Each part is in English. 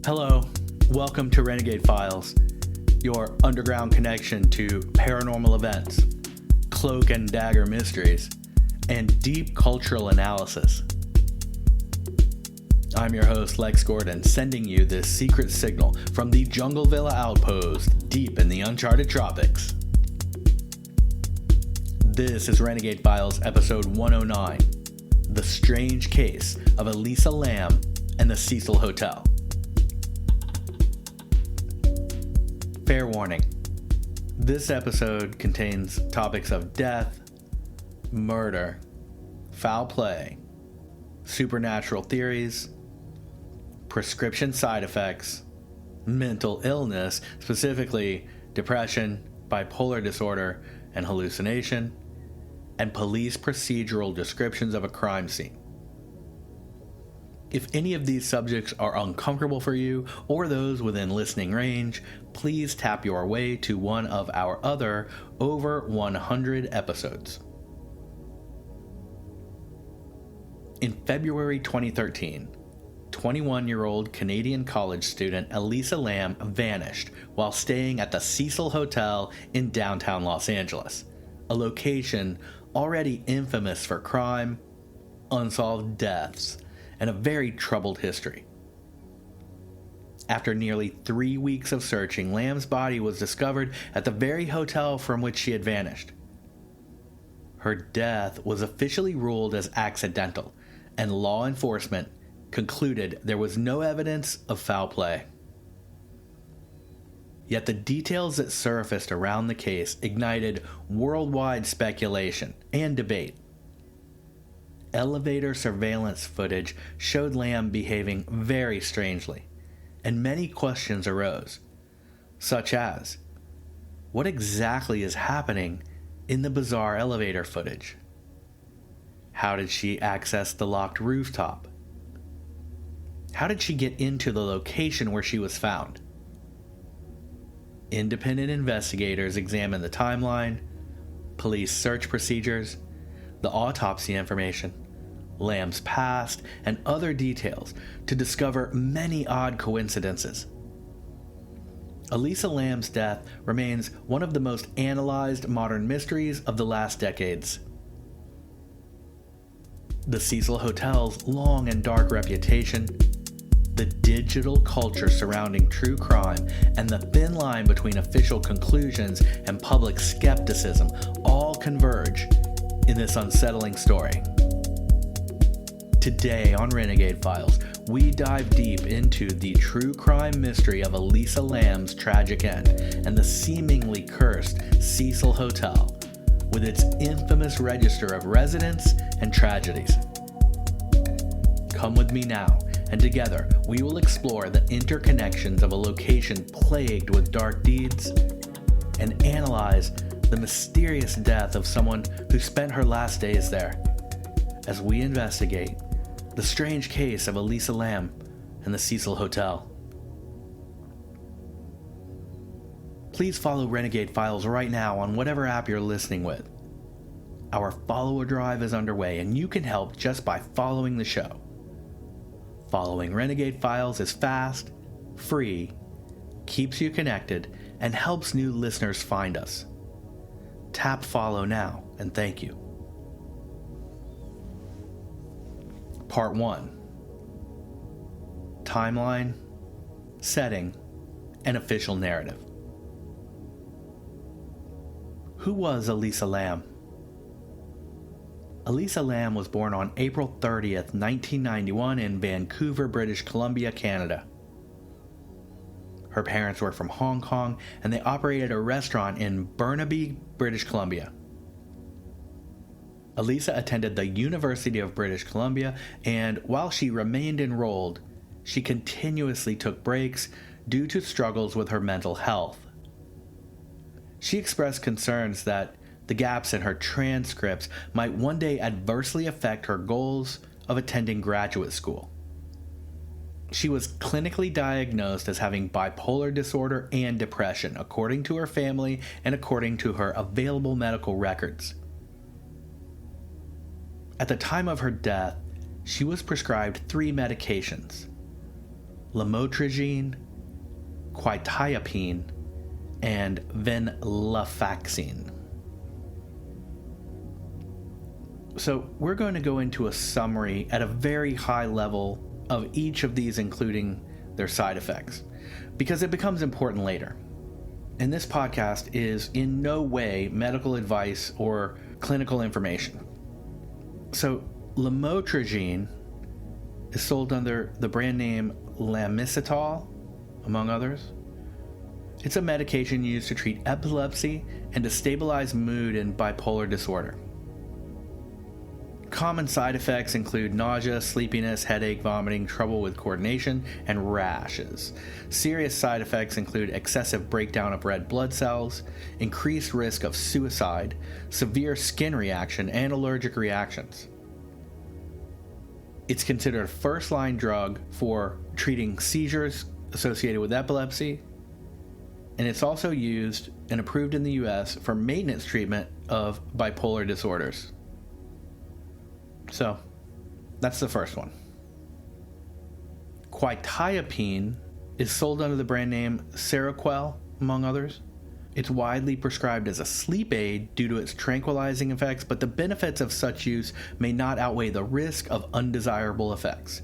Hello, welcome to Renegade Files, your underground connection to paranormal events, cloak and dagger mysteries, and deep cultural analysis. I'm your host, Lex Gordon, sending you this secret signal from the Jungle Villa outpost deep in the uncharted tropics. This is Renegade Files episode 109, The Strange Case of Elisa Lam and the Cecil Hotel. Fair warning, this episode contains topics of death, murder, foul play, supernatural theories, prescription side effects, mental illness, specifically depression, bipolar disorder, and hallucination, and police procedural descriptions of a crime scene. If any of these subjects are uncomfortable for you or those within listening range, please tap your way to one of our other over 100 episodes. In February 2013, 21-year-old Canadian college student Elisa Lam vanished while staying at the Cecil Hotel in downtown Los Angeles, a location already infamous for crime, unsolved deaths, and a very troubled history. After nearly 3 weeks of searching, Lam's body was discovered at the very hotel from which she had vanished. Her death was officially ruled as accidental, and law enforcement concluded there was no evidence of foul play. Yet the details that surfaced around the case ignited worldwide speculation and debate. Elevator surveillance footage showed Lam behaving very strangely, and many questions arose, such as, what exactly is happening in the bizarre elevator footage? How did she access the locked rooftop? How did she get into the location where she was found? Independent investigators examined the timeline, police search procedures, the autopsy information, Lam's past, and other details to discover many odd coincidences. Elisa Lam's death remains one of the most analyzed modern mysteries of the last decades. The Cecil Hotel's long and dark reputation, the digital culture surrounding true crime, and the thin line between official conclusions and public skepticism all converge in this unsettling story. Today on Renegade Files, we dive deep into the true crime mystery of Elisa Lam's tragic end and the seemingly cursed Cecil Hotel, with its infamous register of residents and tragedies. Come with me now, and together we will explore the interconnections of a location plagued with dark deeds and analyze the mysterious death of someone who spent her last days there, as we investigate the strange case of Elisa Lam and the Cecil Hotel. Please follow Renegade Files right now on whatever app you're listening with. Our follower drive is underway, and you can help just by following the show. Following Renegade Files is fast, free, keeps you connected, and helps new listeners find us. Tap follow now, and thank you. Part 1. Timeline, setting, and official narrative. Who was Elisa Lam? Elisa Lam was born on April 30th, 1991 in Vancouver, British Columbia, Canada. Her parents were from Hong Kong, and they operated a restaurant in Burnaby, British Columbia. Elisa attended the University of British Columbia, and while she remained enrolled, she continuously took breaks due to struggles with her mental health. She expressed concerns that the gaps in her transcripts might one day adversely affect her goals of attending graduate school. She was clinically diagnosed as having bipolar disorder and depression, according to her family and according to her available medical records. At the time of her death, she was prescribed 3 medications: lamotrigine, quetiapine, and venlafaxine. So we're going to go into a summary at a very high level of each of these, including their side effects, because it becomes important later. And this podcast is in no way medical advice or clinical information. So lamotrigine is sold under the brand name Lamicidol, among others. It's a medication used to treat epilepsy and to stabilize mood in bipolar disorder. Common side effects include nausea, sleepiness, headache, vomiting, trouble with coordination, and rashes. Serious side effects include excessive breakdown of red blood cells, increased risk of suicide, severe skin reaction, and allergic reactions. It's considered a first-line drug for treating seizures associated with epilepsy, and it's also used and approved in the US for maintenance treatment of bipolar disorders. So, that's the first one. Quetiapine is sold under the brand name Seroquel, among others. It's widely prescribed as a sleep aid due to its tranquilizing effects, but the benefits of such use may not outweigh the risk of undesirable effects.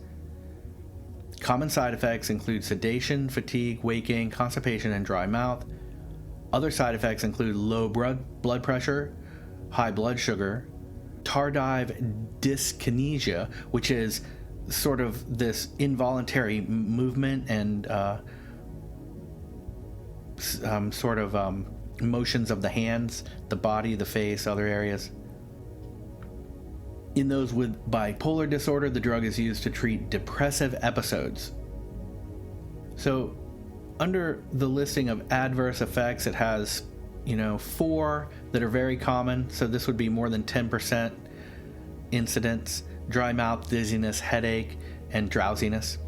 Common side effects include sedation, fatigue, waking, constipation, and dry mouth. Other side effects include low blood pressure, high blood sugar, tardive dyskinesia, which is sort of this involuntary movement and motions of the hands, the body, the face, other areas. In those with bipolar disorder, the drug is used to treat depressive episodes. So, under the listing of adverse effects, it has 4 that are very common. So this would be more than 10% incidence: dry mouth, dizziness, headache, and drowsiness.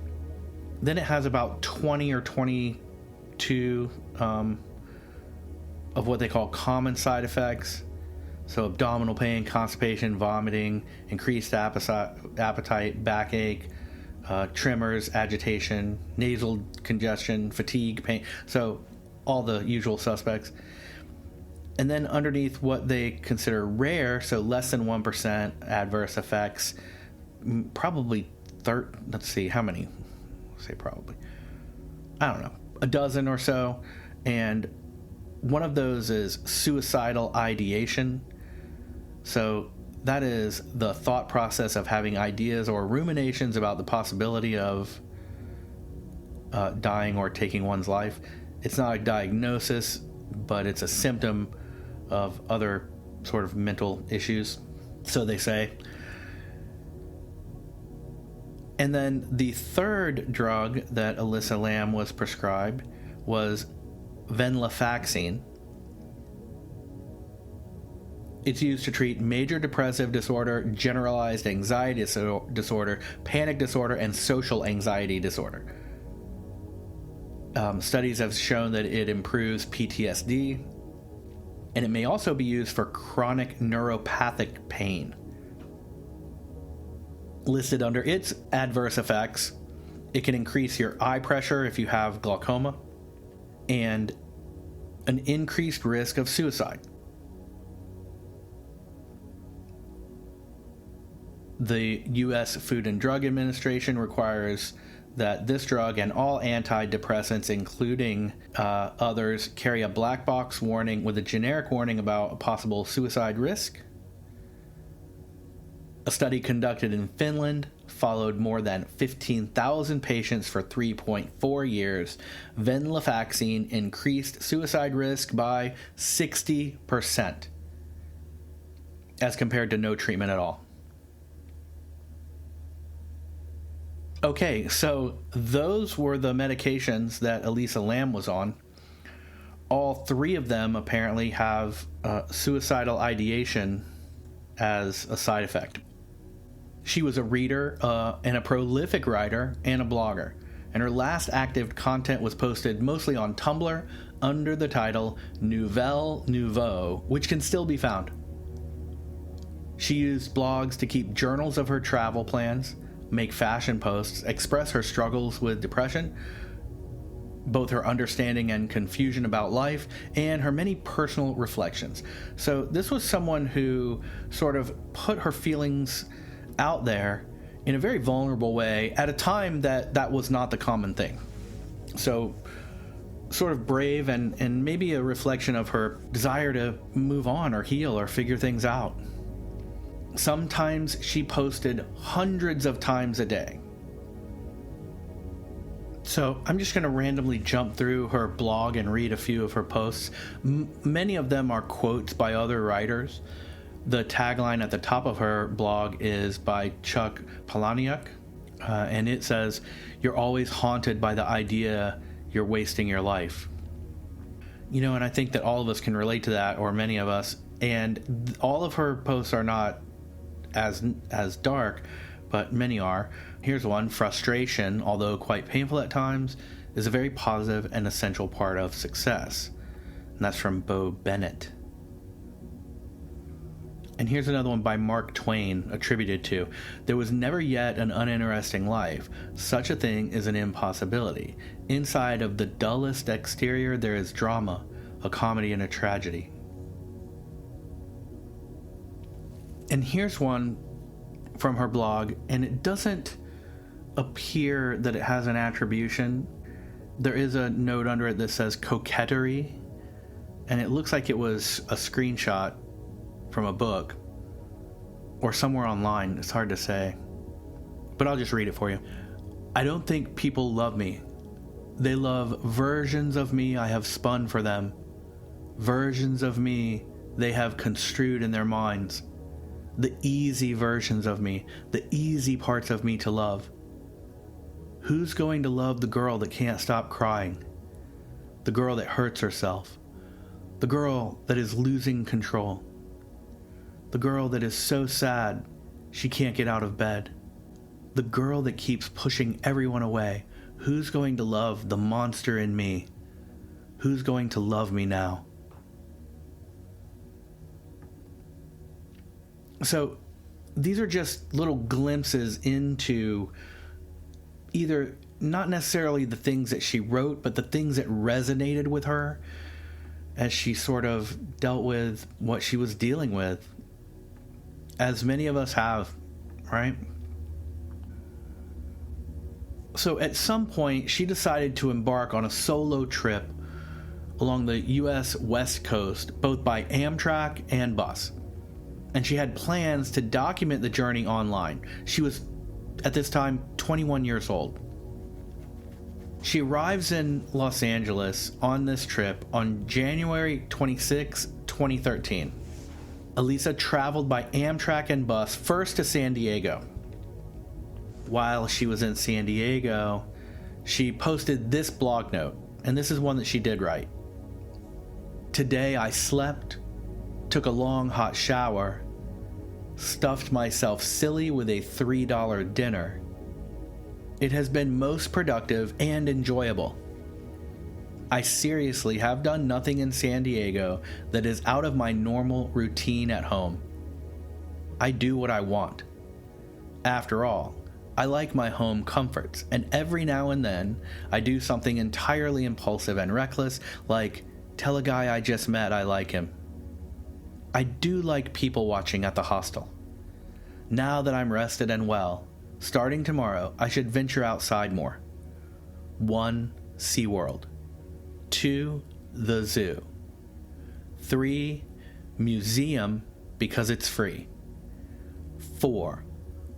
Then it has about 20 or 22 of what they call common side effects. So abdominal pain, constipation, vomiting, increased appetite, backache, tremors, agitation, nasal congestion, fatigue, pain. So all the usual suspects. And then underneath what they consider rare, so less than 1% adverse effects, probably let's see, how many? Say probably. I don't know, a dozen or so. And one of those is suicidal ideation. So that is the thought process of having ideas or ruminations about the possibility of dying or taking one's life. It's not a diagnosis, but it's a symptom of other sort of mental issues, so they say. And then the third drug that Elisa Lam was prescribed was venlafaxine. It's used to treat major depressive disorder, generalized anxiety disorder, panic disorder, and social anxiety disorder. Studies have shown that it improves PTSD, and it may also be used for chronic neuropathic pain. Listed under its adverse effects, it can increase your eye pressure if you have glaucoma, and an increased risk of suicide. The U.S. Food and Drug Administration requires that this drug and all antidepressants, including others, carry a black box warning with a generic warning about a possible suicide risk. A study conducted in Finland followed more than 15,000 patients for 3.4 years. Venlafaxine increased suicide risk by 60% as compared to no treatment at all. Okay, so those were the medications that Elisa Lam was on. All 3 of them apparently have suicidal ideation as a side effect. She was a reader and a prolific writer and a blogger, and her last active content was posted mostly on Tumblr under the title Nouvelle Nouveau, which can still be found. She used blogs to keep journals of her travel plans, make fashion posts, express her struggles with depression, both her understanding and confusion about life, and her many personal reflections. So this was someone who sort of put her feelings out there in a very vulnerable way at a time that was not the common thing. So sort of brave and maybe a reflection of her desire to move on or heal or figure things out. Sometimes she posted hundreds of times a day. So I'm just going to randomly jump through her blog and read a few of her posts. Many of them are quotes by other writers. The tagline at the top of her blog is by Chuck Palahniuk, and it says, "You're always haunted by the idea you're wasting your life." And I think that all of us can relate to that, or many of us, and all of her posts are not as dark, but many are. Here's one: "Frustration, although quite painful at times, is a very positive and essential part of success." And that's from Bo Bennett. And here's another one by Mark Twain, attributed to: "There was never yet an uninteresting life. Such a thing is an impossibility. Inside of the dullest exterior there is drama, a comedy and a tragedy." And here's one from her blog, and it doesn't appear that it has an attribution. There is a note under it that says coquetry, and it looks like it was a screenshot from a book or somewhere online. It's hard to say, but I'll just read it for you. "I don't think people love me. They love versions of me I have spun for them, versions of me they have construed in their minds, the easy versions of me, the easy parts of me to love. Who's going to love the girl that can't stop crying, the girl that hurts herself, the girl that is losing control, the girl that is so sad she can't get out of bed, the girl that keeps pushing everyone away? Who's going to love the monster in me? Who's going to love me now?" So these are just little glimpses into either not necessarily the things that she wrote, but the things that resonated with her as she sort of dealt with what she was dealing with, as many of us have, right? So at some point, she decided to embark on a solo trip along the U.S. West Coast, both by Amtrak and bus. And she had plans to document the journey online. She was, at this time, 21 years old. She arrives in Los Angeles on this trip on January 26, 2013. Elisa traveled by Amtrak and bus first to San Diego. While she was in San Diego, she posted this blog note, and this is one that she did write. "Today I slept, took a long hot shower, stuffed myself silly with a $3 dinner. It has been most productive and enjoyable. I seriously have done nothing in San Diego that is out of my normal routine at home. I do what I want. After all, I like my home comforts, and every now and then I do something entirely impulsive and reckless, like tell a guy I just met I like him. I do like people watching at the hostel. Now that I'm rested and well, starting tomorrow, I should venture outside more. 1. SeaWorld. 2. The zoo. 3. Museum, because it's free. 4.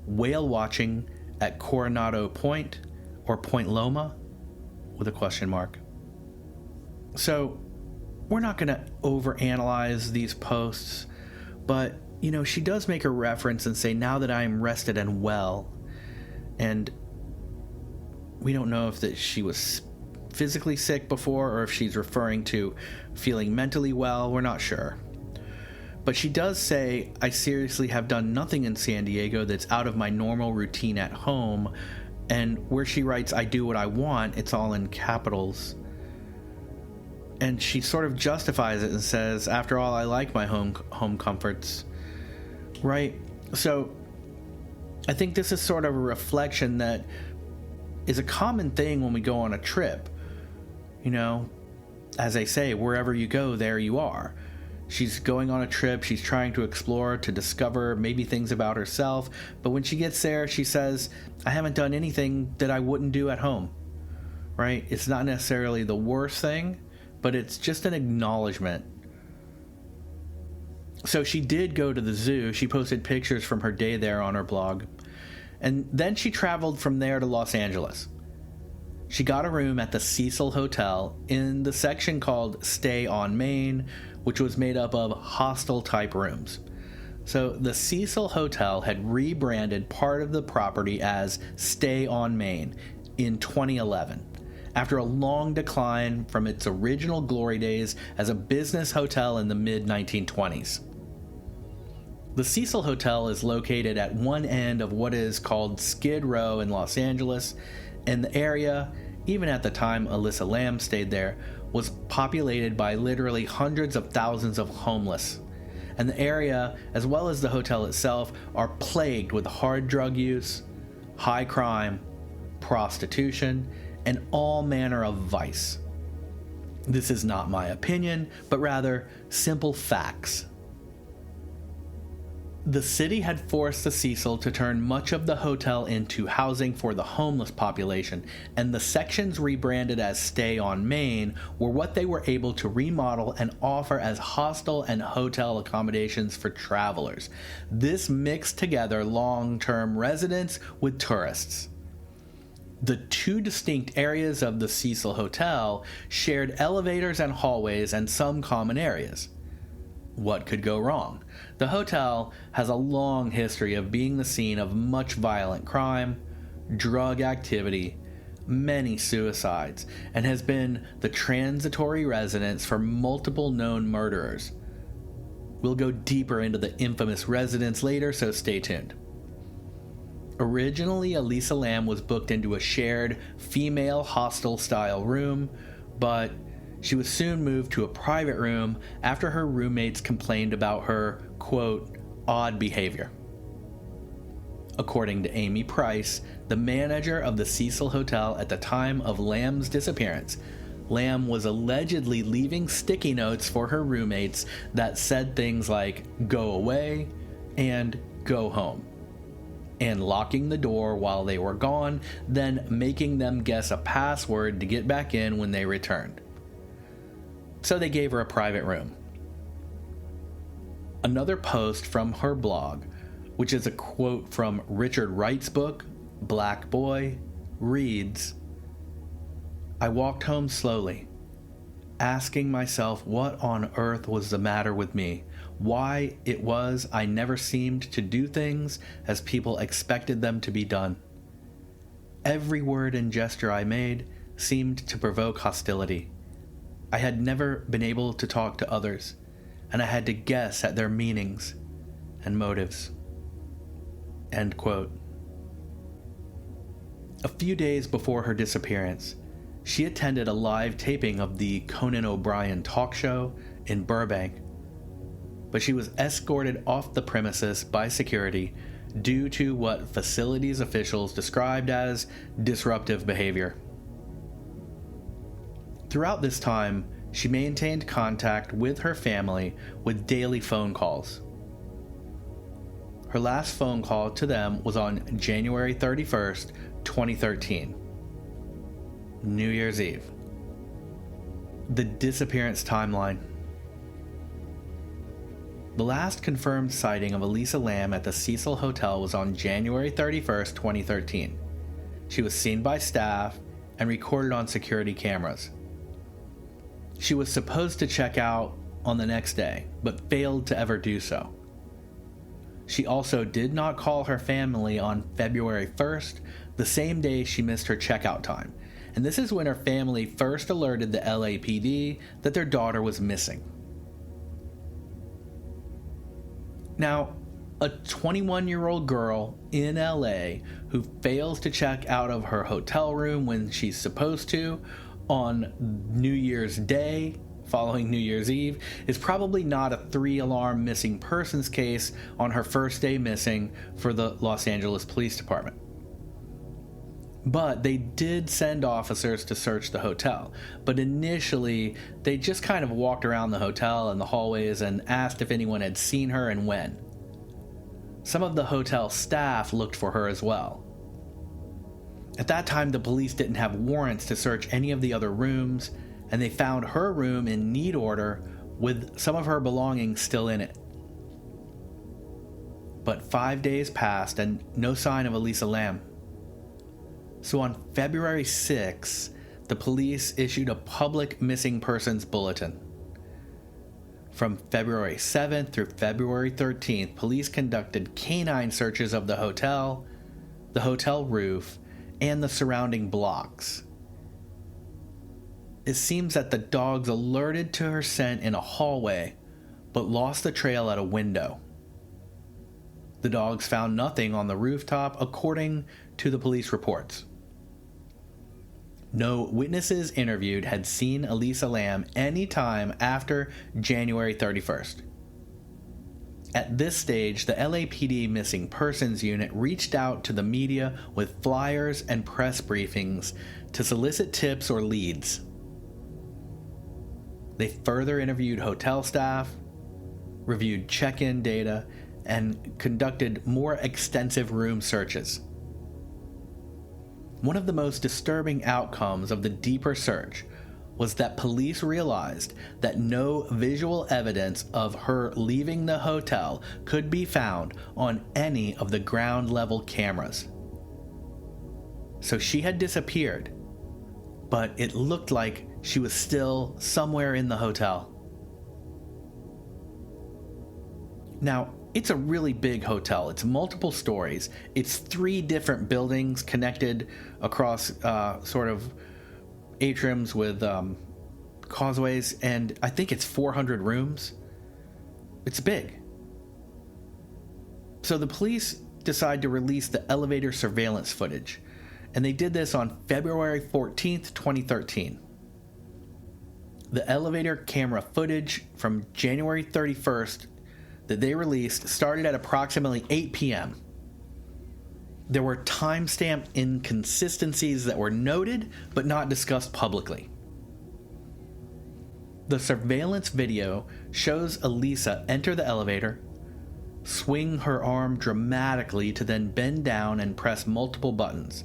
Whale watching at Coronado Point or Point Loma with a question mark." So we're not going to overanalyze these posts, but she does make a reference and say, "Now that I am rested and well," and we don't know if that she was physically sick before or if she's referring to feeling mentally well. We're not sure. But she does say, "I seriously have done nothing in San Diego that's out of my normal routine at home." And where she writes, "I do what I want," it's all in capitals. And she sort of justifies it and says, "After all, I like my home comforts." Right? So I think this is sort of a reflection that is a common thing when we go on a trip. You know, as they say, wherever you go, there you are. She's going on a trip, she's trying to explore, to discover maybe things about herself, but when she gets there, she says, I haven't done anything that I wouldn't do at home, right? It's not necessarily the worst thing, but it's just an acknowledgement. So she did go to the zoo. She posted pictures from her day there on her blog, and then she traveled from there to Los Angeles. She got a room at the Cecil Hotel in the section called Stay on Main, which was made up of hostel-type rooms. So the Cecil Hotel had rebranded part of the property as Stay on Main in 2011, after a long decline from its original glory days as a business hotel in the mid-1920s. The Cecil Hotel is located at one end of what is called Skid Row in Los Angeles, and the area, even at the time Elisa Lam stayed there, was populated by literally hundreds of thousands of homeless. And the area, as well as the hotel itself, are plagued with hard drug use, high crime, prostitution, and all manner of vice. This is not my opinion, but rather simple facts. The city had forced the Cecil to turn much of the hotel into housing for the homeless population, and the sections rebranded as Stay on Main were what they were able to remodel and offer as hostel and hotel accommodations for travelers. This mixed together long-term residents with tourists. The two distinct areas of the Cecil Hotel shared elevators and hallways and some common areas. What could go wrong? The hotel has a long history of being the scene of much violent crime, drug activity, many suicides, and has been the transitory residence for multiple known murderers. We'll go deeper into the infamous residence later, so stay tuned. Originally, Elisa Lam was booked into a shared female hostel-style room, but she was soon moved to a private room after her roommates complained about her, quote, odd behavior. According to Amy Price, the manager of the Cecil Hotel at the time of Lam's disappearance, Lam was allegedly leaving sticky notes for her roommates that said things like, go away and go home, and locking the door while they were gone, then making them guess a password to get back in when they returned. So they gave her a private room. Another post from her blog, which is a quote from Richard Wright's book, Black Boy, reads, I walked home slowly, asking myself what on earth was the matter with me, why it was I never seemed to do things as people expected them to be done. Every word and gesture I made seemed to provoke hostility. I had never been able to talk to others, and I had to guess at their meanings and motives. End quote. A few days before her disappearance, she attended a live taping of the Conan O'Brien talk show in Burbank, but she was escorted off the premises by security due to what facilities officials described as disruptive behavior. Throughout this time, she maintained contact with her family with daily phone calls. Her last phone call to them was on January 31st, 2013, New Year's Eve. The disappearance timeline. The last confirmed sighting of Elisa Lam at the Cecil Hotel was on January 31st, 2013. She was seen by staff and recorded on security cameras. She was supposed to check out on the next day, but failed to ever do so. She also did not call her family on February 1st, the same day she missed her checkout time, and this is when her family first alerted the LAPD that their daughter was missing. Now, a 21-year-old girl in LA who fails to check out of her hotel room when she's supposed to on New Year's Day following New Year's Eve is probably not a 3-alarm missing persons case on her first day missing for the Los Angeles Police Department. But they did send officers to search the hotel. But initially, they just kind of walked around the hotel and the hallways and asked if anyone had seen her and when. Some of the hotel staff looked for her as well. At that time, the police didn't have warrants to search any of the other rooms, and they found her room in neat order with some of her belongings still in it. But 5 days passed and no sign of Elisa Lam. So on February 6, the police issued a public missing persons bulletin. From February 7th through February 13th, police conducted canine searches of the hotel roof, and the surrounding blocks. It seems that the dogs alerted to her scent in a hallway, but lost the trail at a window. The dogs found nothing on the rooftop, according to the police reports. No witnesses interviewed had seen Elisa Lam any time after January 31st. At this stage, the LAPD Missing Persons Unit reached out to the media with flyers and press briefings to solicit tips or leads. They further interviewed hotel staff, reviewed check-in data, and conducted more extensive room searches. One of the most disturbing outcomes of the deeper search was that police realized that no visual evidence of her leaving the hotel could be found on any of the ground-level cameras. So she had disappeared, but it looked like she was still somewhere in the hotel. Now, it's a really big hotel. It's multiple stories. It's 3 different buildings connected across sort of atriums with causeways, and I think it's 400 rooms. It's big. So the police decide to release the elevator surveillance footage, and they did this on February 14th, 2013. The elevator camera footage from January 31st that they released started at approximately 8 p.m. There were timestamp inconsistencies that were noted but not discussed publicly. The surveillance video shows Elisa enter the elevator, swing her arm dramatically to then bend down and press multiple buttons.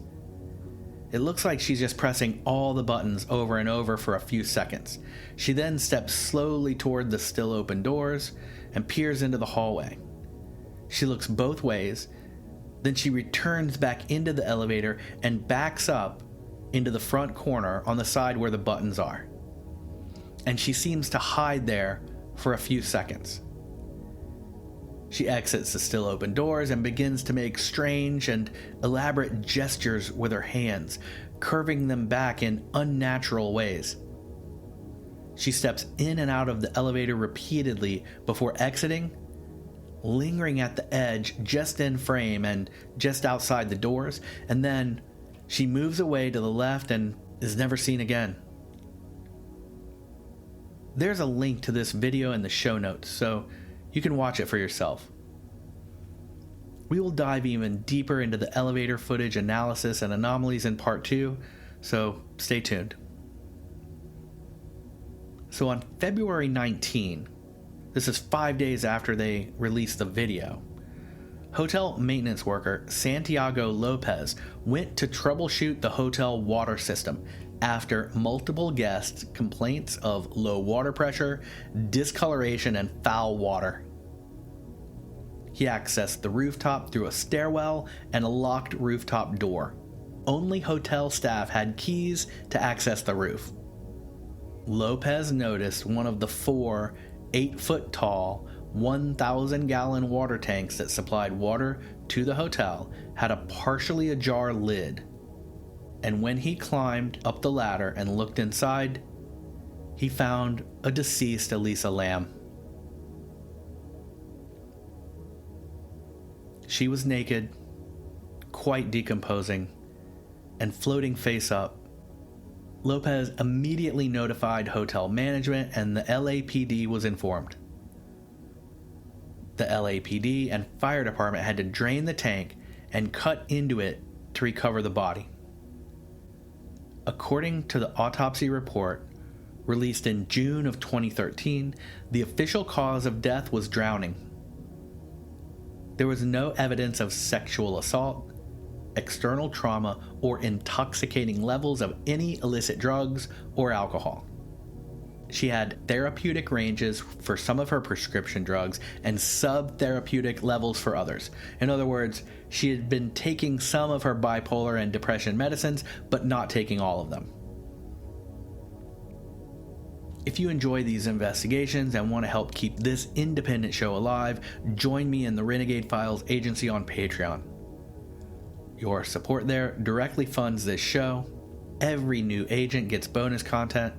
It looks like she's just pressing all the buttons over and over for a few seconds. She then steps slowly toward the still open doors and peers into the hallway. She looks both ways, then she returns back into the elevator and backs up into the front corner on the side where the buttons are. And she seems to hide there for a few seconds. She exits the still open doors and begins to make strange and elaborate gestures with her hands, curving them back in unnatural ways. She steps in and out of the elevator repeatedly before exiting, lingering at the edge just in frame and just outside the doors, and then she moves away to the left and is never seen again. There's a link to this video in the show notes, so you can watch it for yourself. We will dive even deeper into the elevator footage analysis and anomalies in part 2, so stay tuned. So on February 19, this is 5 days after they released the video, hotel maintenance worker Santiago Lopez went to troubleshoot the hotel water system after multiple guests' complaints of low water pressure, discoloration, and foul water. He accessed the rooftop through a stairwell and a locked rooftop door. Only hotel staff had keys to access the roof. Lopez noticed one of the 4 8-foot-tall, 1,000-gallon water tanks that supplied water to the hotel had a partially ajar lid. And when he climbed up the ladder and looked inside, he found a deceased Elisa Lam. She was naked, quite decomposing, and floating face up, Lopez immediately notified hotel management and the LAPD was informed. The LAPD and fire department had to drain the tank and cut into it to recover the body. According to the autopsy report, released in June of 2013, the official cause of death was drowning. There was no evidence of sexual assault, external trauma, or intoxicating levels of any illicit drugs or alcohol. She had therapeutic ranges for some of her prescription drugs and subtherapeutic levels for others. In other words, she had been taking some of her bipolar and depression medicines, but not taking all of them. If you enjoy these investigations and want to help keep this independent show alive, join me in the Renegade Files Agency on Patreon. Your support there directly funds this show. Every new agent gets bonus content,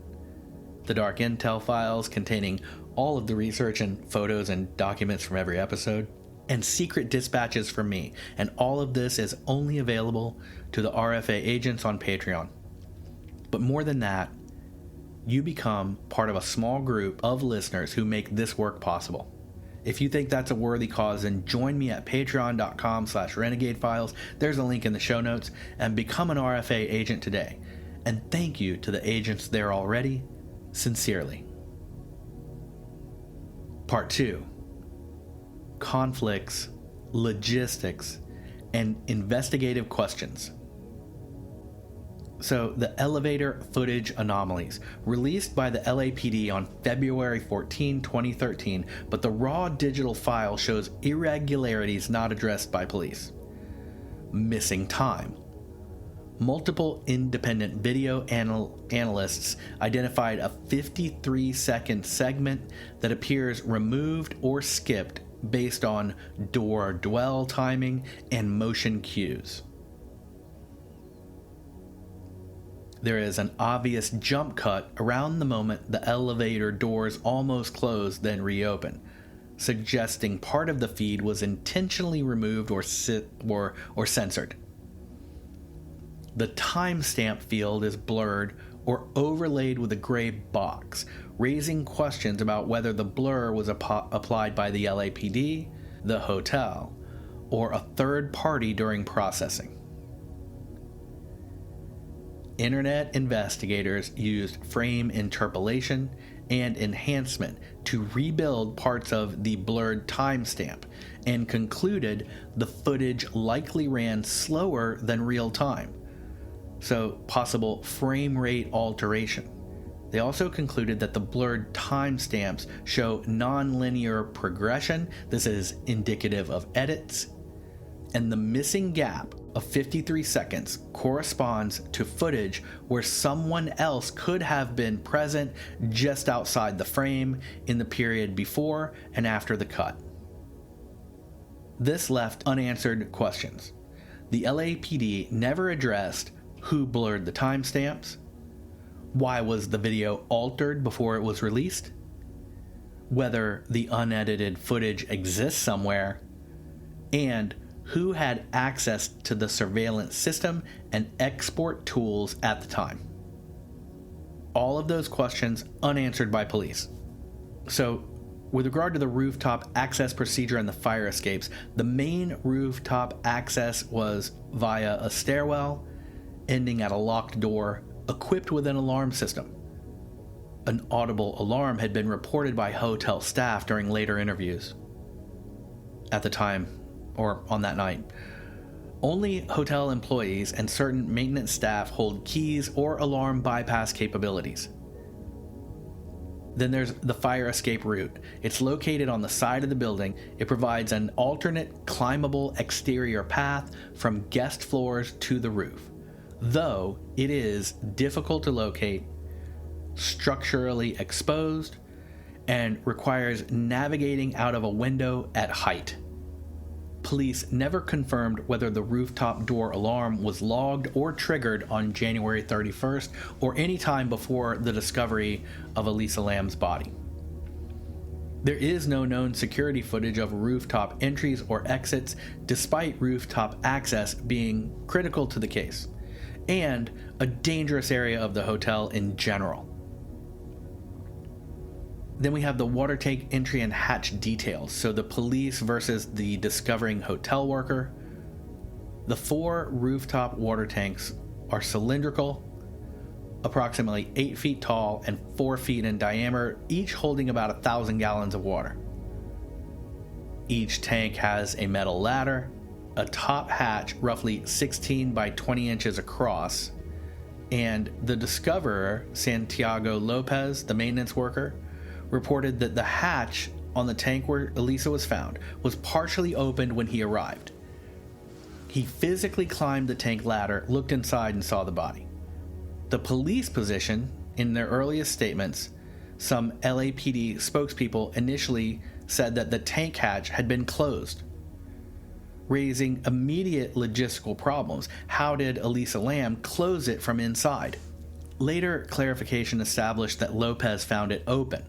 the Dark Intel files containing all of the research and photos and documents from every episode, and secret dispatches from me. And all of this is only available to the RFA agents on Patreon. But more than that, you become part of a small group of listeners who make this work possible. If you think that's a worthy cause, then join me at patreon.com/renegadefiles. There's a link in the show notes, and become an RFA agent today. And thank you to the agents there already, sincerely. Part 2. Conflicts, logistics, and investigative questions. So, the elevator footage anomalies, released by the LAPD on February 14, 2013, but the raw digital file shows irregularities not addressed by police. Missing time. Multiple independent video analysts identified a 53-second segment that appears removed or skipped based on door dwell timing and motion cues. There is an obvious jump cut around the moment the elevator doors almost close then reopen, suggesting part of the feed was intentionally removed or censored. The timestamp field is blurred or overlaid with a gray box, raising questions about whether the blur was applied by the LAPD, the hotel, or a third party during processing. Internet investigators used frame interpolation and enhancement to rebuild parts of the blurred timestamp and concluded the footage likely ran slower than real time, so possible frame rate alteration. They also concluded that the blurred timestamps show non-linear progression. This is indicative of edits, and the missing gap of 53 seconds corresponds to footage where someone else could have been present just outside the frame in the period before and after the cut. This left unanswered questions. The LAPD never addressed who blurred the timestamps, why was the video altered before it was released, whether the unedited footage exists somewhere, and who had access to the surveillance system and export tools at the time. All of those questions unanswered by police. So, with regard to the rooftop access procedure and the fire escapes, the main rooftop access was via a stairwell, ending at a locked door, equipped with an alarm system. An audible alarm had been reported by hotel staff during later interviews. At the time, or on that night, only hotel employees and certain maintenance staff hold keys or alarm bypass capabilities. Then there's the fire escape route. It's located on the side of the building. It provides an alternate climbable exterior path from guest floors to the roof, though it is difficult to locate, structurally exposed, and requires navigating out of a window at height. Police never confirmed whether the rooftop door alarm was logged or triggered on January 31st or any time before the discovery of Elisa Lam's body. There is no known security footage of rooftop entries or exits, despite rooftop access being critical to the case. and a dangerous area of the hotel in general. Then we have the water tank entry and hatch details. So the police versus the discovering hotel worker. The 4 rooftop water tanks are cylindrical, approximately 8 feet tall and 4 feet in diameter, each holding about 1,000 gallons of water. Each tank has a metal ladder, a top hatch roughly 16 by 20 inches across, and the discoverer, Santiago Lopez, the maintenance worker, reported that the hatch on the tank where Elisa was found was partially opened when he arrived. He physically climbed the tank ladder, looked inside, and saw the body. The police position, in their earliest statements, some LAPD spokespeople initially said that the tank hatch had been closed, raising immediate logistical problems. How did Elisa Lam close it from inside? Later clarification established that Lopez found it open,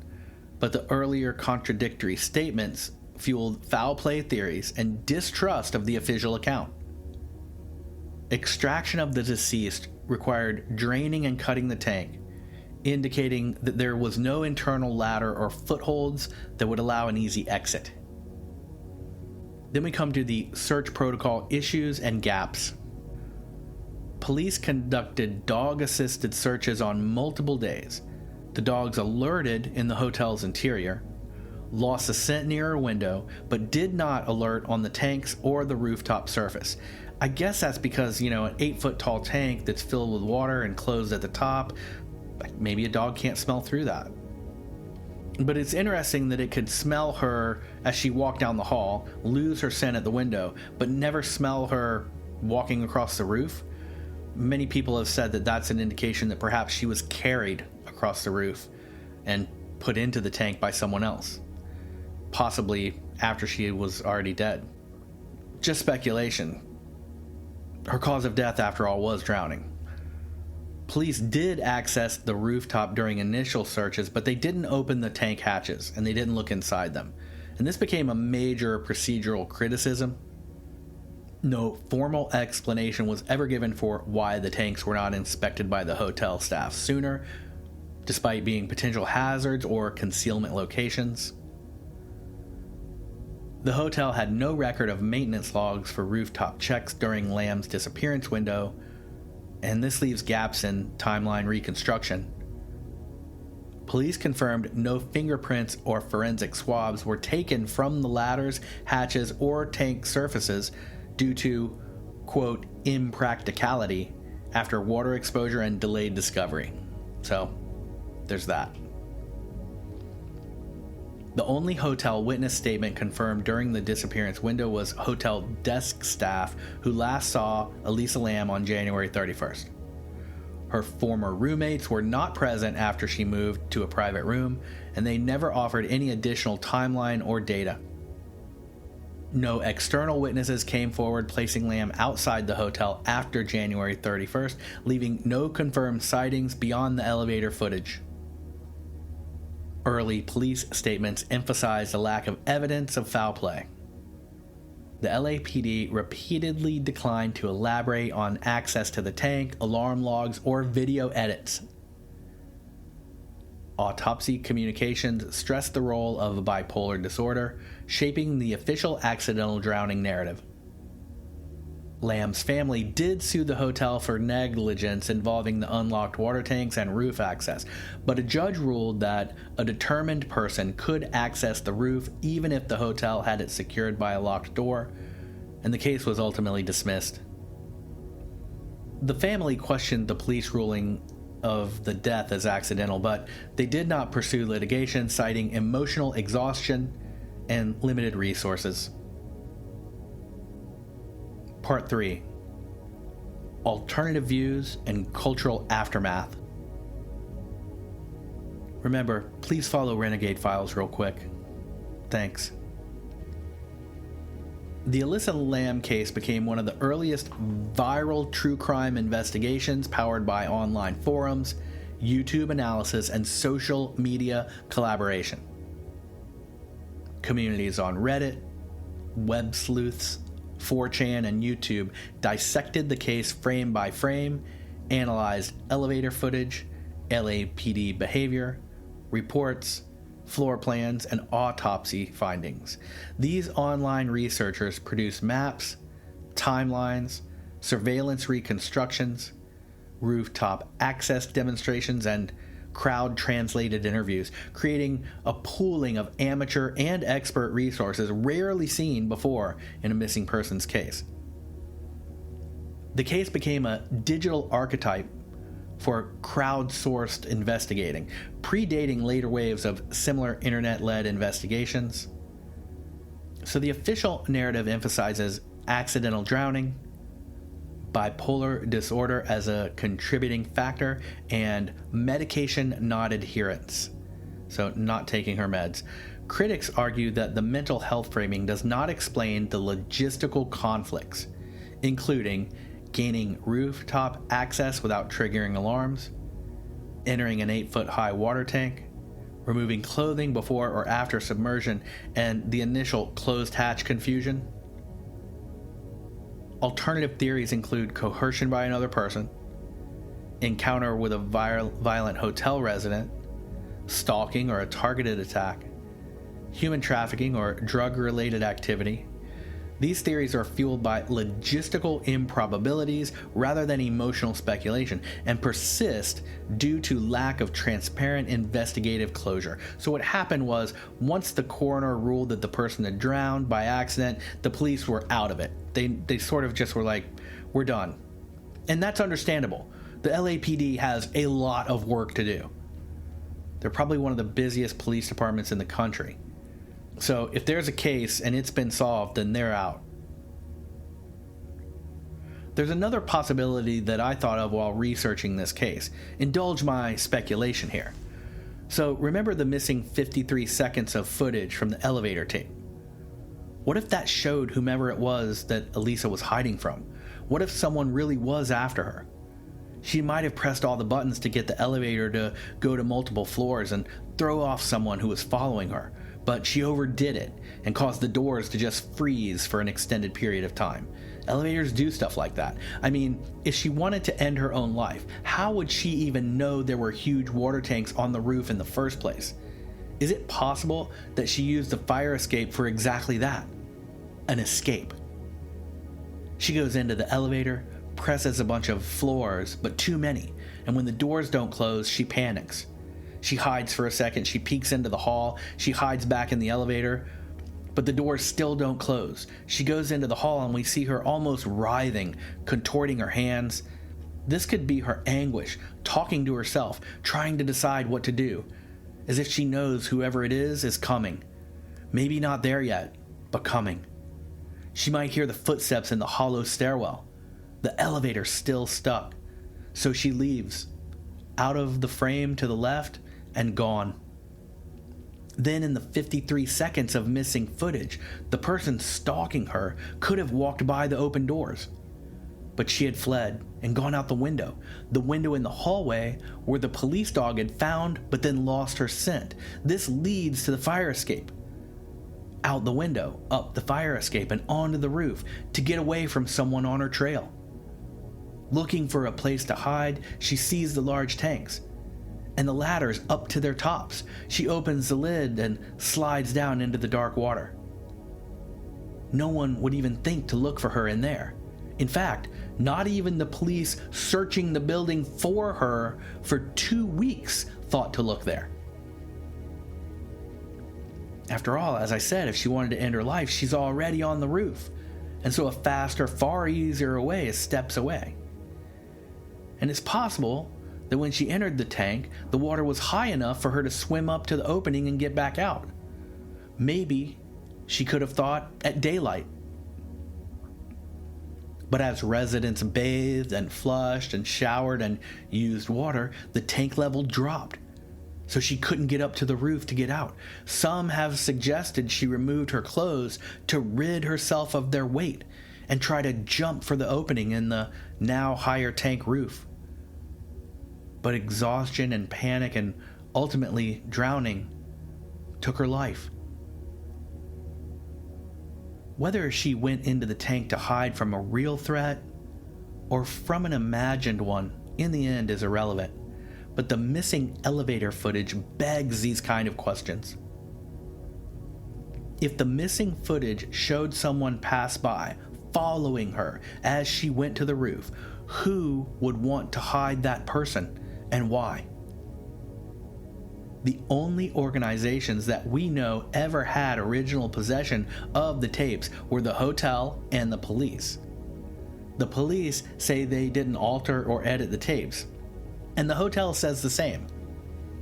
but the earlier contradictory statements fueled foul play theories and distrust of the official account. Extraction of the deceased required draining and cutting the tank, indicating that there was no internal ladder or footholds that would allow an easy exit. Then we come to the search protocol issues and gaps. Police conducted dog-assisted searches on multiple days. The dogs alerted in the hotel's interior, lost a scent near a window, but did not alert on the tanks or the rooftop surface. I guess that's because, an 8-foot tall tank that's filled with water and closed at the top, maybe a dog can't smell through that. But it's interesting that it could smell her as she walked down the hall, lose her scent at the window, but never smell her walking across the roof. Many people have said that that's an indication that perhaps she was carried across the roof and put into the tank by someone else, possibly after she was already dead. Just speculation. Her cause of death, after all, was drowning. Police did access the rooftop during initial searches, but they didn't open the tank hatches and they didn't look inside them. And this became a major procedural criticism. No formal explanation was ever given for why the tanks were not inspected by the hotel staff sooner, despite being potential hazards or concealment locations. The hotel had no record of maintenance logs for rooftop checks during Lam's disappearance window, and this leaves gaps in timeline reconstruction. Police confirmed no fingerprints or forensic swabs were taken from the ladders, hatches, or tank surfaces due to, quote, impracticality after water exposure and delayed discovery. So, there's that. The only hotel witness statement confirmed during the disappearance window was hotel desk staff who last saw Elisa Lam on January 31st. Her former roommates were not present after she moved to a private room, and they never offered any additional timeline or data. No external witnesses came forward placing Lam outside the hotel after January 31st, leaving no confirmed sightings beyond the elevator footage. Early police statements emphasized a lack of evidence of foul play. The LAPD repeatedly declined to elaborate on access to the tank, alarm logs, or video edits. Autopsy communications stressed the role of bipolar disorder, shaping the official accidental drowning narrative. Lam's family did sue the hotel for negligence involving the unlocked water tanks and roof access, but a judge ruled that a determined person could access the roof even if the hotel had it secured by a locked door, and the case was ultimately dismissed. The family questioned the police ruling of the death as accidental, but they did not pursue litigation, citing emotional exhaustion and limited resources. Part 3. Alternative views and cultural aftermath. Remember, please follow Renegade Files real quick. Thanks. The Elisa Lam case became one of the earliest viral true crime investigations powered by online forums, YouTube analysis, and social media collaboration. Communities on Reddit, web sleuths, 4chan, and YouTube dissected the case frame by frame, analyzed elevator footage, LAPD behavior, reports, floor plans, and autopsy findings. These online researchers produce maps, timelines, surveillance reconstructions, rooftop access demonstrations, and crowd-translated interviews, creating a pooling of amateur and expert resources rarely seen before in a missing persons case. The case became a digital archetype for crowdsourced investigating, predating later waves of similar internet-led investigations. So the official narrative emphasizes accidental drowning, bipolar disorder as a contributing factor, and medication non-adherence, so not taking her meds. Critics argue that the mental health framing does not explain the logistical conflicts, including gaining rooftop access without triggering alarms, entering an 8-foot-high water tank, removing clothing before or after submersion, and the initial closed hatch confusion. Alternative theories include coercion by another person, encounter with a violent hotel resident, stalking or a targeted attack, human trafficking or drug-related activity. These theories are fueled by logistical improbabilities rather than emotional speculation, and persist due to lack of transparent investigative closure. So what happened was, once the coroner ruled that the person had drowned by accident, the police were out of it. They sort of just were like, we're done. And that's understandable. The LAPD has a lot of work to do. They're probably one of the busiest police departments in the country. So if there's a case and it's been solved, then they're out. There's another possibility that I thought of while researching this case. Indulge my speculation here. So remember the missing 53 seconds of footage from the elevator tape? What if that showed whomever it was that Elisa was hiding from? What if someone really was after her? She might have pressed all the buttons to get the elevator to go to multiple floors and throw off someone who was following her, but she overdid it and caused the doors to just freeze for an extended period of time. Elevators do stuff like that. I mean, if she wanted to end her own life, how would she even know there were huge water tanks on the roof in the first place? Is it possible that she used the fire escape for exactly that? An escape. She goes into the elevator, presses a bunch of floors, but too many, and when the doors don't close, she panics. She hides for a second, she peeks into the hall, she hides back in the elevator, but the doors still don't close. She goes into the hall and we see her almost writhing, contorting her hands. This could be her anguish, talking to herself, trying to decide what to do, as if she knows whoever it is coming. Maybe not there yet, but coming. She might hear the footsteps in the hollow stairwell. The elevator's still stuck, so she leaves, out of the frame to the left, and gone. Then in the 53 seconds of missing footage, the person stalking her could have walked by the open doors. But she had fled and gone out the window in the hallway where the police dog had found but then lost her scent. This leads to the fire escape. Out the window, up the fire escape, and onto the roof to get away from someone on her trail. Looking for a place to hide, she sees the large tanks and the ladders up to their tops. She opens the lid and slides down into the dark water. No one would even think to look for her in there. In fact, not even the police searching the building for her for 2 weeks thought to look there. After all, as I said, if she wanted to end her life, she's already on the roof. And so a faster, far easier way is steps away. And it's possible that when she entered the tank, the water was high enough for her to swim up to the opening and get back out. Maybe she could have thought at daylight. But as residents bathed and flushed and showered and used water, the tank level dropped, so she couldn't get up to the roof to get out. Some have suggested she removed her clothes to rid herself of their weight and try to jump for the opening in the now higher tank roof. But exhaustion and panic and ultimately drowning took her life. Whether she went into the tank to hide from a real threat or from an imagined one, in the end is irrelevant, but the missing elevator footage begs these kind of questions. If the missing footage showed someone pass by, following her as she went to the roof, who would want to hide that person and why? The only organizations that we know ever had original possession of the tapes were the hotel and the police. The police say they didn't alter or edit the tapes, and the hotel says the same.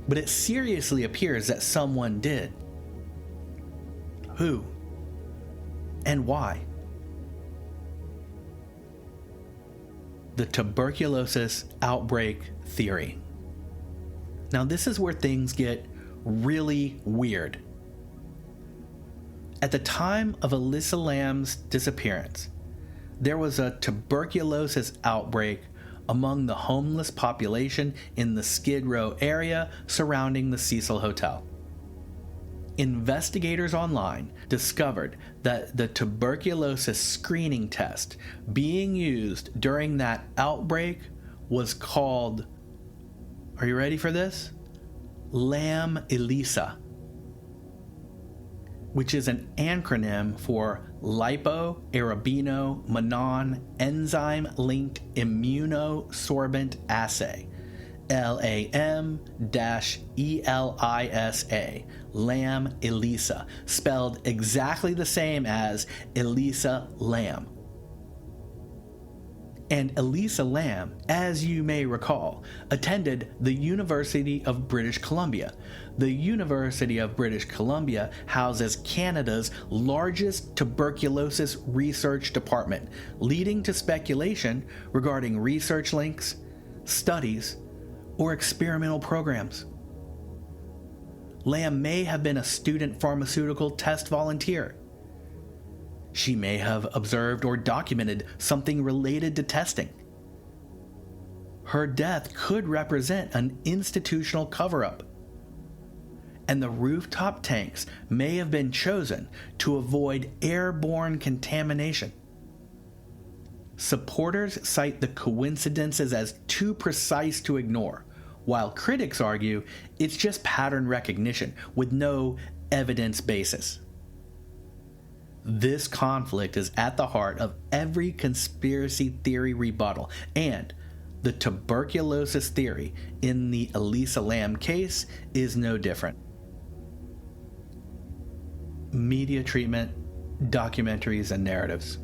But it seriously appears that someone did. Who? And why? The tuberculosis outbreak theory. Now, this is where things get really weird. At the time of Elisa Lam's disappearance, there was a tuberculosis outbreak among the homeless population in the Skid Row area surrounding the Cecil Hotel. Investigators online discovered that the tuberculosis screening test being used during that outbreak was called, are you ready for this? Lam Elisa, which is an acronym for lipoarabinomannan enzyme-linked immunosorbent assay, LAM-ELISA, Lam Elisa, spelled exactly the same as Elisa Lam. And Elisa Lam, as you may recall, attended the University of British Columbia. The University of British Columbia houses Canada's largest tuberculosis research department, leading to speculation regarding research links, studies, or experimental programs. Lam may have been a student pharmaceutical test volunteer. She may have observed or documented something related to testing. Her death could represent an institutional cover-up. And the rooftop tanks may have been chosen to avoid airborne contamination. Supporters cite the coincidences as too precise to ignore, while critics argue it's just pattern recognition with no evidence basis. This conflict is at the heart of every conspiracy theory rebuttal, and the tuberculosis theory in the Elisa Lam case is no different. Media treatment, documentaries, and narratives.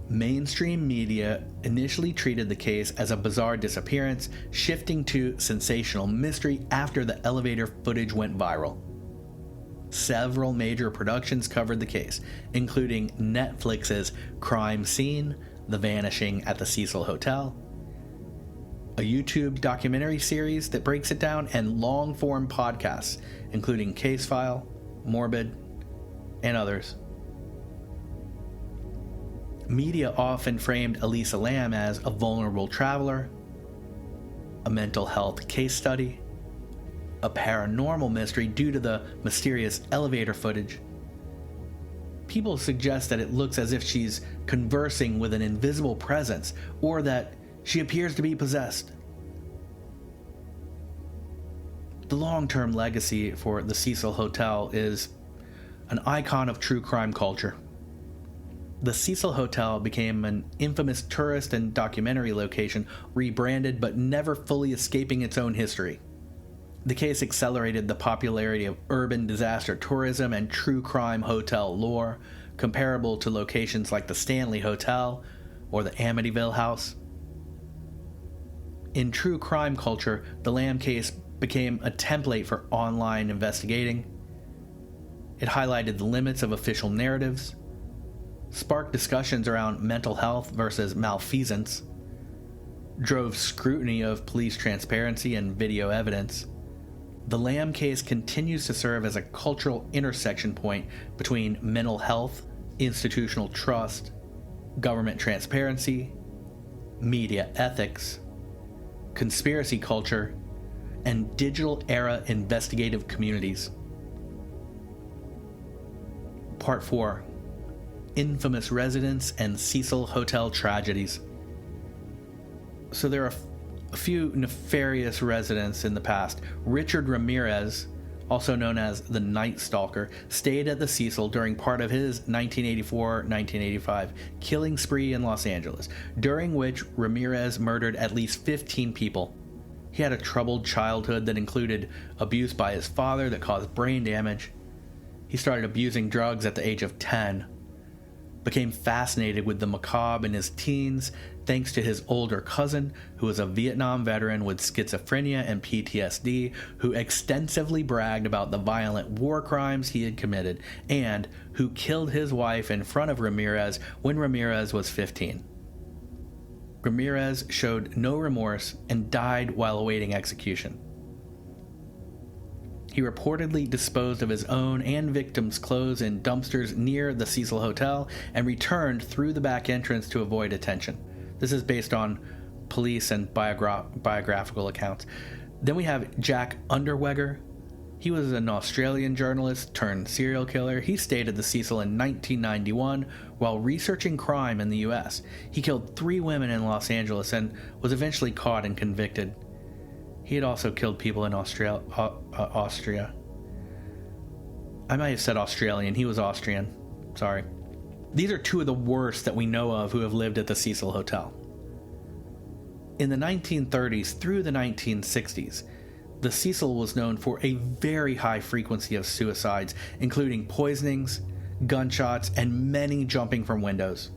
Mainstream media initially treated the case as a bizarre disappearance, shifting to sensational mystery after the elevator footage went viral. Several major productions covered the case, including Netflix's Crime Scene, The Vanishing at the Cecil Hotel, a YouTube documentary series that breaks it down, and long-form podcasts, including Case File, Morbid, and others. Media often framed Elisa Lam as a vulnerable traveler, a mental health case study, a paranormal mystery due to the mysterious elevator footage. People suggest that it looks as if she's conversing with an invisible presence, or that she appears to be possessed. The long-term legacy for the Cecil Hotel is an icon of true crime culture. The Cecil Hotel became an infamous tourist and documentary location, rebranded but never fully escaping its own history. The case accelerated the popularity of urban disaster tourism and true crime hotel lore, comparable to locations like the Stanley Hotel or the Amityville House. In true crime culture, the Lam case became a template for online investigating. It highlighted the limits of official narratives, sparked discussions around mental health versus malfeasance, drove scrutiny of police transparency and video evidence. The Lam case continues to serve as a cultural intersection point between mental health, institutional trust, government transparency, media ethics, conspiracy culture, and digital era investigative communities. Part 4. Infamous residents and Cecil Hotel tragedies. So there are a few nefarious residents in the past. Richard Ramirez, also known as the Night Stalker, stayed at the Cecil during part of his 1984-1985 killing spree in Los Angeles, during which Ramirez murdered at least 15 people. He had a troubled childhood that included abuse by his father that caused brain damage. He started abusing drugs at the age of 10, became fascinated with the macabre in his teens thanks to his older cousin, who was a Vietnam veteran with schizophrenia and PTSD, who extensively bragged about the violent war crimes he had committed, and who killed his wife in front of Ramirez when Ramirez was 15. Ramirez showed no remorse and died while awaiting execution. He reportedly disposed of his own and victims' clothes in dumpsters near the Cecil Hotel and returned through the back entrance to avoid attention. This is based on police and biographical accounts. Then we have Jack Unterweger. He was an Australian journalist turned serial killer. He stayed at the Cecil in 1991 while researching crime in the U.S. He killed 3 women in Los Angeles and was eventually caught and convicted. He had also killed people in Austria. I might have said Australian. He was Austrian. Sorry. These are 2 of the worst that we know of who have lived at the Cecil Hotel. In the 1930s through the 1960s, the Cecil was known for a very high frequency of suicides, including poisonings, gunshots, and many jumping from windows.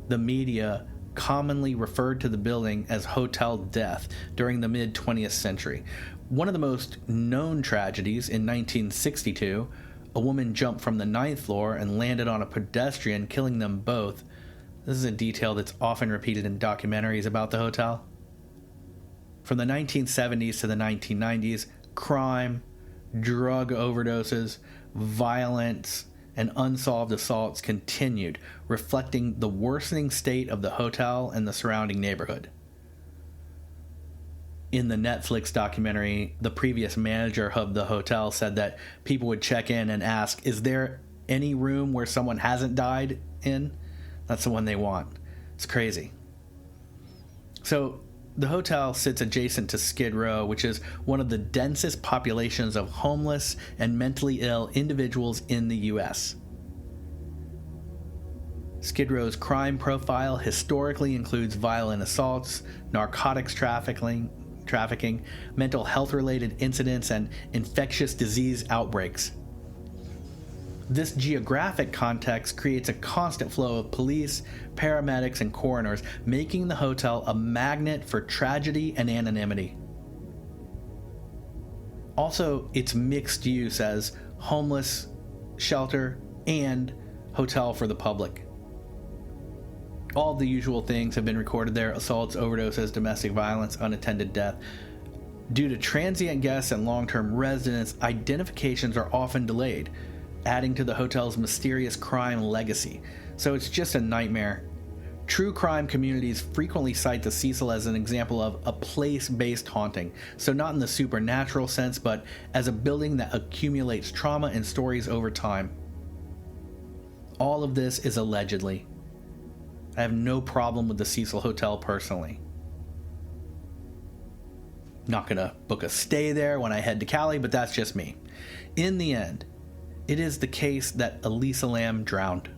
The media commonly referred to the building as Hotel Death during the mid-20th century. One of the most known tragedies in 1962, a woman jumped from the 9th floor and landed on a pedestrian, killing them both. This is a detail that's often repeated in documentaries about the hotel. From the 1970s to the 1990s, crime, drug overdoses, violence, and unsolved assaults continued, reflecting the worsening state of the hotel and the surrounding neighborhood. In the Netflix documentary, the previous manager of the hotel said that people would check in and ask, "Is there any room where someone hasn't died in?" That's the one they want. It's crazy. So, the hotel sits adjacent to Skid Row, which is one of the densest populations of homeless and mentally ill individuals in the U.S. Skid Row's crime profile historically includes violent assaults, narcotics trafficking, mental health-related incidents, and infectious disease outbreaks. This geographic context creates a constant flow of police, paramedics, and coroners, making the hotel a magnet for tragedy and anonymity. Also, it's mixed use as homeless shelter and hotel for the public. All the usual things have been recorded there: assaults, overdoses, domestic violence, unattended death. Due to transient guests and long-term residents, identifications are often delayed, adding to the hotel's mysterious crime legacy. So it's just a nightmare. True crime communities frequently cite the Cecil as an example of a place-based haunting, so not in the supernatural sense, but as a building that accumulates trauma and stories over time. All of this is allegedly. I have no problem with the Cecil Hotel personally. Not gonna book a stay there when I head to Cali, but that's just me. In the end, it is the case that Elisa Lam drowned.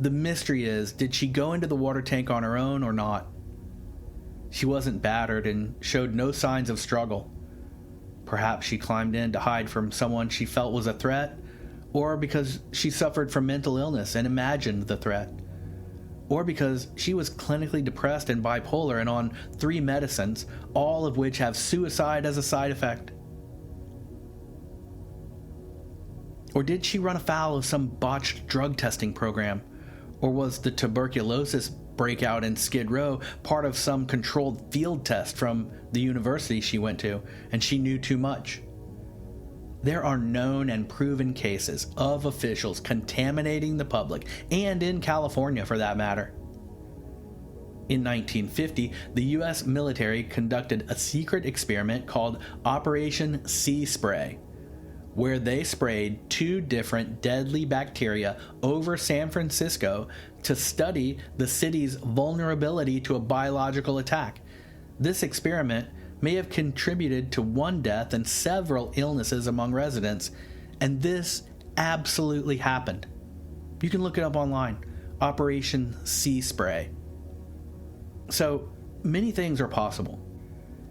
The mystery is, did she go into the water tank on her own or not? She wasn't battered and showed no signs of struggle. Perhaps she climbed in to hide from someone she felt was a threat, or because she suffered from mental illness and imagined the threat, or because she was clinically depressed and bipolar and on 3 medicines, all of which have suicide as a side effect. Or did she run afoul of some botched drug testing program? Or was the tuberculosis breakout in Skid Row part of some controlled field test from the university she went to, and she knew too much? There are known and proven cases of officials contaminating the public, and in California for that matter. In 1950, the U.S. military conducted a secret experiment called Operation Sea Spray, where they sprayed 2 different deadly bacteria over San Francisco to study the city's vulnerability to a biological attack. This experiment may have contributed to 1 death and several illnesses among residents, and this absolutely happened. You can look it up online. Operation Sea Spray. So, many things are possible.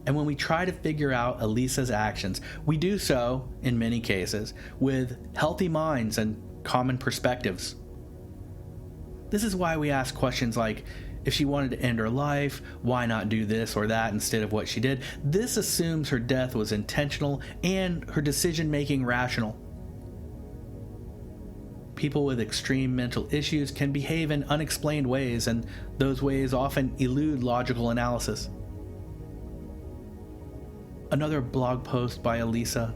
And when we try to figure out Elisa's actions, we do so, in many cases, with healthy minds and common perspectives. This is why we ask questions like, if she wanted to end her life, why not do this or that instead of what she did? This assumes her death was intentional and her decision-making rational. People with extreme mental issues can behave in unexplained ways, and those ways often elude logical analysis. Another blog post by Elisa,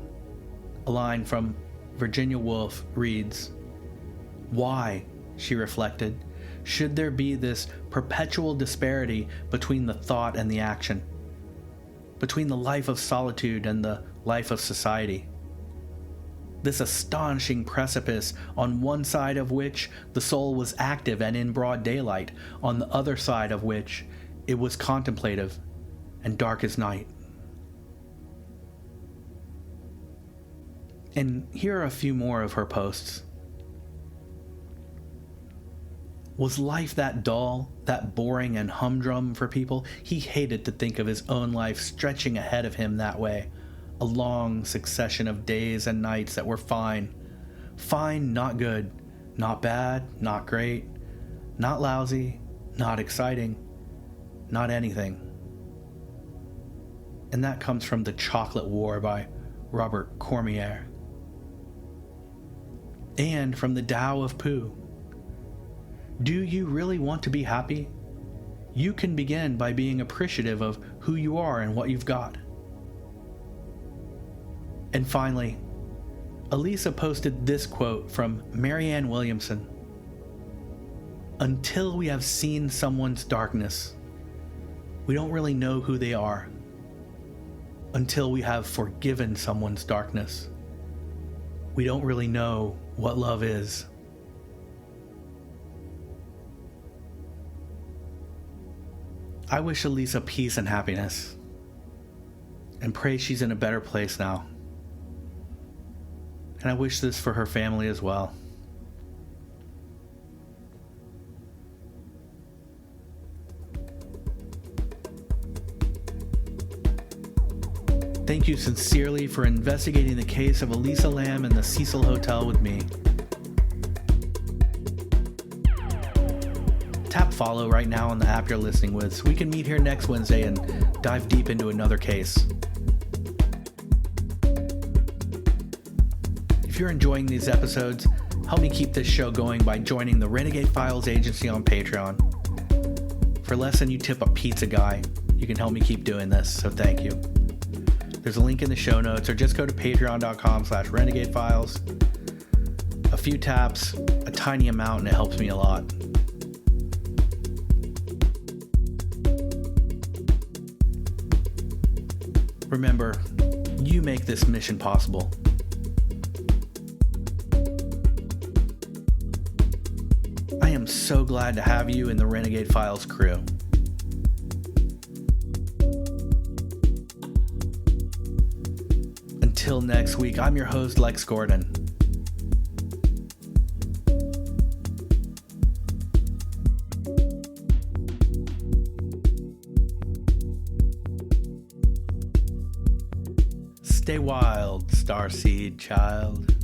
a line from Virginia Woolf, reads, "Why," she reflected, "should there be this perpetual disparity between the thought and the action, between the life of solitude and the life of society? This astonishing precipice on one side of which the soul was active and in broad daylight, on the other side of which it was contemplative and dark as night." And here are a few more of her posts. Was life that dull, that boring and humdrum for people? He hated to think of his own life stretching ahead of him that way. A long succession of days and nights that were fine. Fine, not good. Not bad, not great. Not lousy, not exciting. Not anything. And that comes from The Chocolate War by Robert Cormier. And from the Tao of Pooh. Do you really want to be happy? You can begin by being appreciative of who you are and what you've got. And finally, Elisa posted this quote from Marianne Williamson. "Until we have seen someone's darkness, we don't really know who they are. Until we have forgiven someone's darkness, we don't really know what love is." I wish Elisa peace and happiness, and pray she's in a better place now. And I wish this for her family as well. Thank you sincerely for investigating the case of Elisa Lam in the Cecil Hotel with me. Tap follow right now on the app you're listening with so we can meet here next Wednesday and dive deep into another case. If you're enjoying these episodes, help me keep this show going by joining the Renegade Files Agency on Patreon. For less than you tip a pizza guy, you can help me keep doing this, so thank you. There's a link in the show notes, or just go to patreon.com/renegadefiles. A few taps, a tiny amount, and it helps me a lot. Remember, you make this mission possible. I am so glad to have you in the Renegade Files crew. Until next week, I'm your host, Lex Gordon. Stay wild, starseed child.